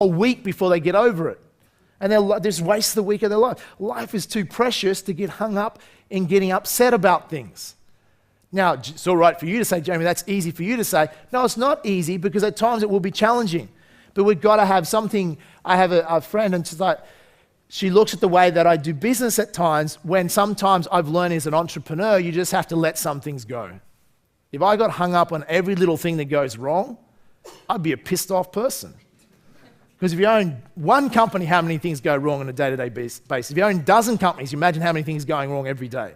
a week before they get over it. And they'll just waste the week of their life. Life is too precious to get hung up in getting upset about things. Now, it's all right for you to say, Jamie, that's easy for you to say. No, it's not easy, because at times it will be challenging. But we've got to have something. I have a friend, and she's like, she looks at the way that I do business at times, when sometimes I've learned as an entrepreneur, you just have to let some things go. If I got hung up on every little thing that goes wrong, I'd be a pissed off person. Because if you own one company, how many things go wrong on a day-to-day basis? If you own a dozen companies, you imagine how many things are going wrong every day.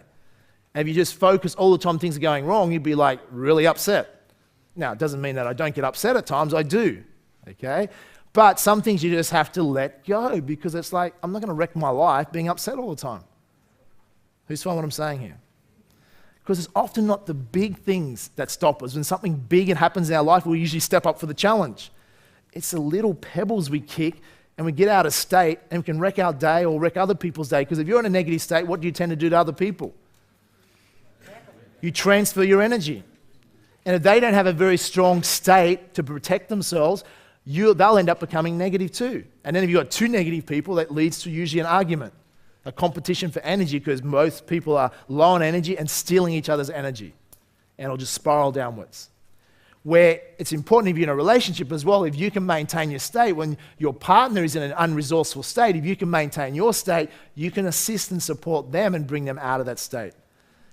And if you just focus all the time things are going wrong, you'd be like really upset. Now, it doesn't mean that I don't get upset at times, I do, okay? But some things you just have to let go, because it's like, I'm not going to wreck my life being upset all the time. Who's following what I'm saying here? Because it's often not the big things that stop us. When something big happens in our life, we usually step up for the challenge. It's the little pebbles we kick, and we get out of state, and we can wreck our day or wreck other people's day. Because if you're in a negative state, what do you tend to do to other people? You transfer your energy. And if they don't have a very strong state to protect themselves, they'll end up becoming negative too. And then if you've got two negative people, that leads to usually an argument, a competition for energy, because most people are low on energy and stealing each other's energy. And it'll just spiral downwards. Where it's important, if you're in a relationship as well, if you can maintain your state when your partner is in an unresourceful state, if you can maintain your state, you can assist and support them and bring them out of that state.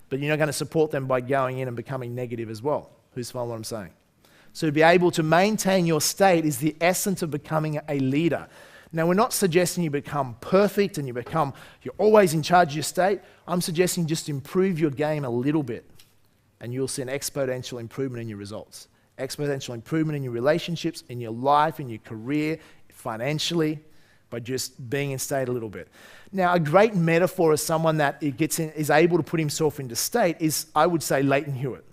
But you're not going to support them by going in and becoming negative as well. Who's following what I'm saying? So to be able to maintain your state is the essence of becoming a leader. Now, we're not suggesting you become perfect and you're always in charge of your state. I'm suggesting just improve your game a little bit, and you'll see an exponential improvement in your results. Exponential improvement in your relationships, in your life, in your career, financially, by just being in state a little bit. Now, a great metaphor of someone that is able to put himself into state is, I would say, Leighton Hewitt.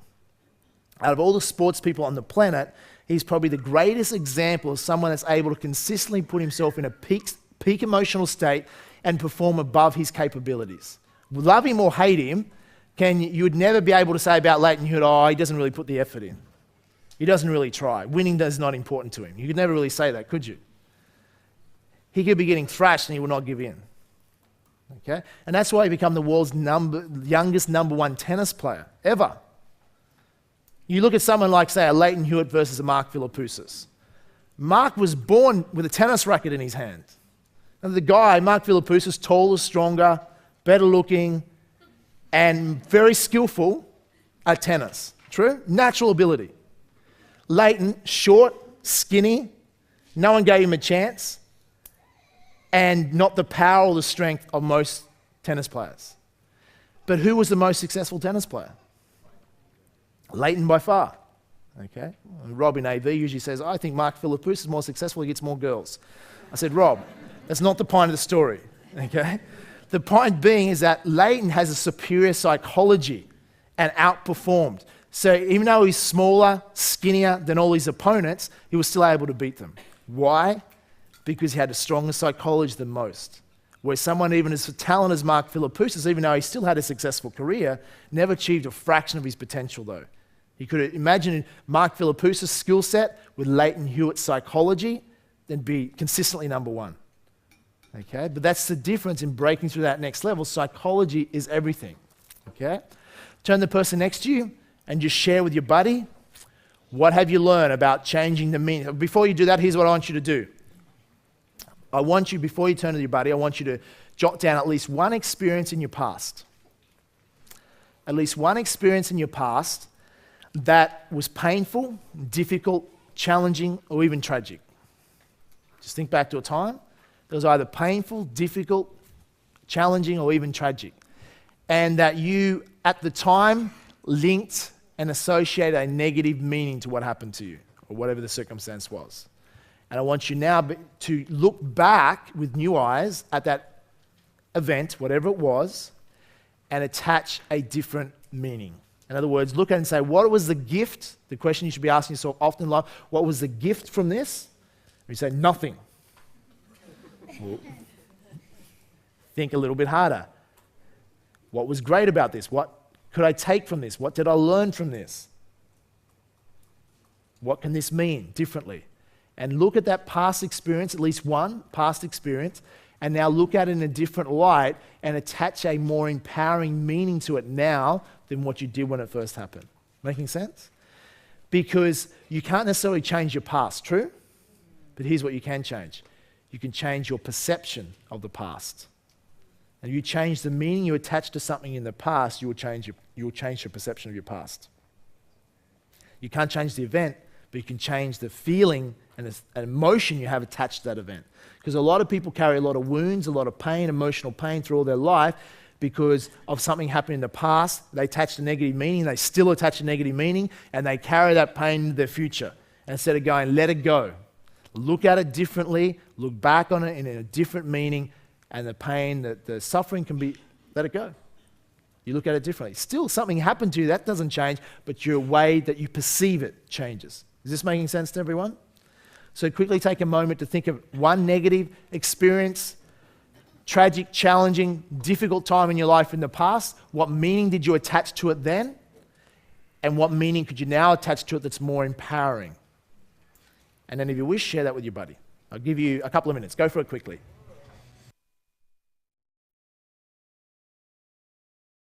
Out of all the sports people on the planet, he's probably the greatest example of someone that's able to consistently put himself in a peak emotional state and perform above his capabilities. Love him or hate him, you would never be able to say about Leighton Hewitt, oh, he doesn't really put the effort in. He doesn't really try. Winning is not important to him. You could never really say that, could you? He could be getting thrashed and he will not give in. Okay? And that's why he became the world's youngest number one tennis player ever. You look at someone like, say, a Leighton Hewitt versus a Mark Philippoussis. Mark was born with a tennis racket in his hand. And the guy, Mark Philippoussis, taller, stronger, better looking, and very skillful at tennis. True? Natural ability. Leighton, short, skinny, no one gave him a chance, and not the power or the strength of most tennis players. But who was the most successful tennis player? Leighton by far. Okay? Rob in AV usually says, I think Mark Philippoussis is more successful, he gets more girls. I said, Rob, that's not the point of the story. Okay? The point being is that Leighton has a superior psychology and outperformed. So even though he's smaller, skinnier than all his opponents, he was still able to beat them. Why? Because he had a stronger psychology than most. Where someone even as talented as Mark Philippoussis, even though he still had a successful career, never achieved a fraction of his potential though. You could imagine Mark Philippoussis' skill set with Leighton Hewitt's psychology, then be consistently number one. Okay? But that's the difference in breaking through that next level. Psychology is everything. Okay? Turn the person next to you and just share with your buddy, what have you learned about changing the meaning? Before you do that, here's what I want you to do. I want you, before you turn to your buddy, I want you to jot down at least one experience in your past. At least one experience in your past that was painful, difficult, challenging, or even tragic. Just think back to a time that was either painful, difficult, challenging, or even tragic. And that you, at the time, linked and associated a negative meaning to what happened to you, or whatever the circumstance was. And I want you now to look back with new eyes at that event, whatever it was, and attach a different meaning. In other words, look at it and say, what was the gift? The question you should be asking yourself often in life, what was the gift from this? And you say, nothing. Well, think a little bit harder. What was great about this? What could I take from this? What did I learn from this? What can this mean differently? and look at that past experience, at least one past experience, and now look at it in a different light and attach a more empowering meaning to it now than what you did when it first happened. Making sense? Because you can't necessarily change your past, true? But here's what you can change. You can change your perception of the past. And you change the meaning you attach to something in the past, you will change your perception of your past. You can't change the event, but you can change the feeling and an emotion you have attached to that event. Because a lot of people carry a lot of wounds, a lot of pain, emotional pain through all their life because of something happened in the past. They attached a negative meaning, they still attach a negative meaning, and they carry that pain into their future. And instead of going, let it go. Look at it differently, look back on it in a different meaning, and the pain, the suffering can be, let it go. You look at it differently. Still, something happened to you, that doesn't change, but your way that you perceive it changes. Is this making sense to everyone? So quickly take a moment to think of one negative experience, tragic, challenging, difficult time in your life in the past. What meaning did you attach to it then? And what meaning could you now attach to it that's more empowering? And then if you wish, share that with your buddy. I'll give you a couple of minutes. Go for it quickly.